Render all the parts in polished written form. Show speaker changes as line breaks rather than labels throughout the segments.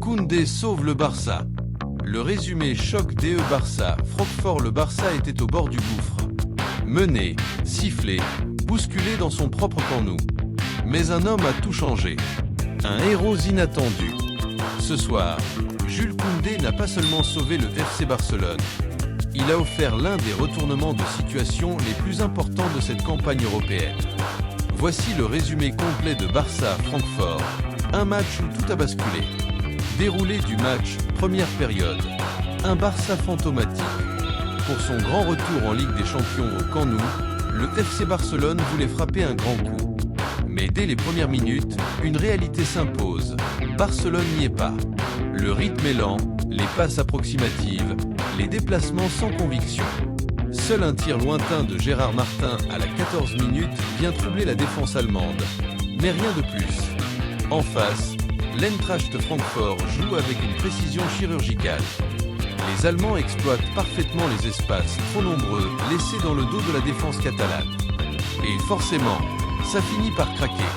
Koundé sauve le Barça. Le résumé choc DE Barça. Francfort. Le Barça était au bord du gouffre. Mené, sifflé, bousculé dans son propre camp nou. Mais un homme a tout changé. Un héros inattendu. Ce soir, Jules Koundé n'a pas seulement sauvé le FC Barcelone. Il a offert l'un des retournements de situation les plus importants de cette campagne européenne. Voici le résumé complet de Barça-Francfort. Un match où tout a basculé. Déroulé du match, première période. Un Barça fantomatique. Pour son grand retour en Ligue des Champions au Camp Nou, le FC Barcelone voulait frapper un grand coup. Mais dès les premières minutes, une réalité s'impose. Barcelone n'y est pas. Le rythme est lent, les passes approximatives, les déplacements sans conviction. Seul un tir lointain de Gérard Martin à la 14 minutes vient troubler la défense allemande. Mais rien de plus. En face, l'Eintracht Francfort joue avec une précision chirurgicale. Les Allemands exploitent parfaitement les espaces trop nombreux laissés dans le dos de la défense catalane. Et forcément, ça finit par craquer.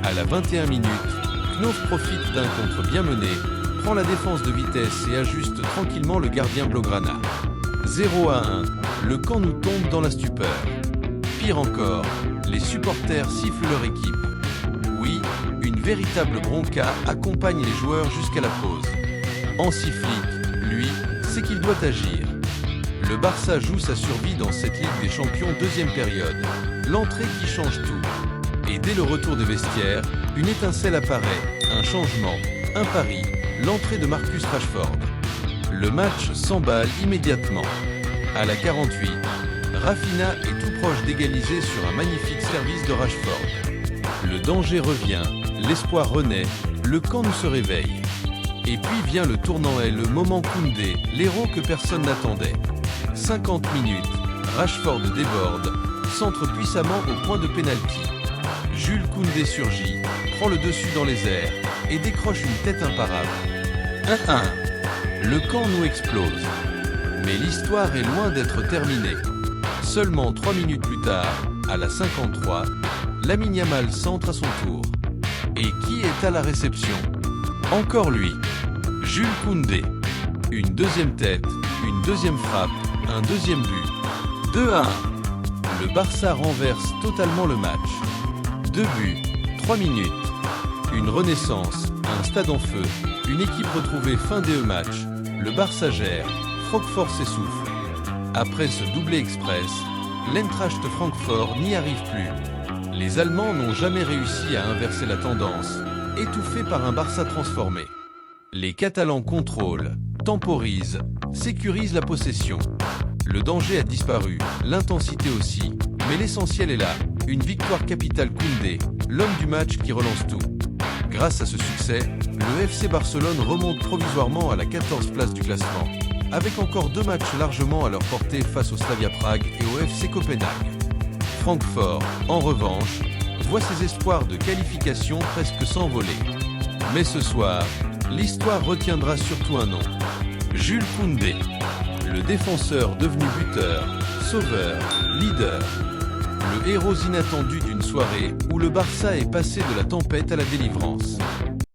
À la 21 minutes, Knof profite d'un contre bien mené, prend la défense de vitesse et ajuste tranquillement le gardien Blaugrana. 0-1, le camp nous tombe dans la stupeur. Pire encore, les supporters sifflent leur équipe. Oui, une véritable bronca accompagne les joueurs jusqu'à la pause. Hansi Flick, lui, sait qu'il doit agir. Le Barça joue sa survie dans cette Ligue des Champions deuxième période. L'entrée qui change tout. Et dès le retour des vestiaires, une étincelle apparaît, un changement, un pari, l'entrée de Marcus Rashford. Le match s'emballe immédiatement. À la 48, Rafinha est tout proche d'égaliser sur un magnifique service de Rashford. Le danger revient, l'espoir renaît, le camp nous se réveille. Et puis vient le tournant et le moment Koundé, l'héros que personne n'attendait. 50 minutes, Rashford déborde, centre puissamment au point de pénalty. Jules Koundé surgit, prend le dessus dans les airs et décroche une tête imparable. 1-1. Le camp nous explose. Mais l'histoire est loin d'être terminée. Seulement 3 minutes plus tard, à la 53, Lamine Yamal centre à son tour. Et qui est à la réception? Encore lui, Jules Koundé. Une deuxième tête, une deuxième frappe, un deuxième but. 2-1. Le Barça renverse totalement le match. 2 buts, 3 minutes. Une renaissance, un stade en feu, une équipe retrouvée fin des matchs. Le Barça gère, Francfort s'essouffle. Après ce doublé express, l'Eintracht Francfort n'y arrive plus. Les Allemands n'ont jamais réussi à inverser la tendance, étouffés par un Barça transformé. Les Catalans contrôlent, temporisent, sécurisent la possession. Le danger a disparu, l'intensité aussi, mais l'essentiel est là, une victoire capitale. Koundé, l'homme du match qui relance tout. Grâce à ce succès, le FC Barcelone remonte provisoirement à la 14e place du classement, avec encore 2 matchs largement à leur portée face au Slavia Prague et au FC Copenhague. Francfort, en revanche, voit ses espoirs de qualification presque s'envoler. Mais ce soir, l'histoire retiendra surtout un nom. Jules Koundé, le défenseur devenu buteur, sauveur, leader. Le héros inattendu d'une soirée où le Barça est passé de la tempête à la délivrance.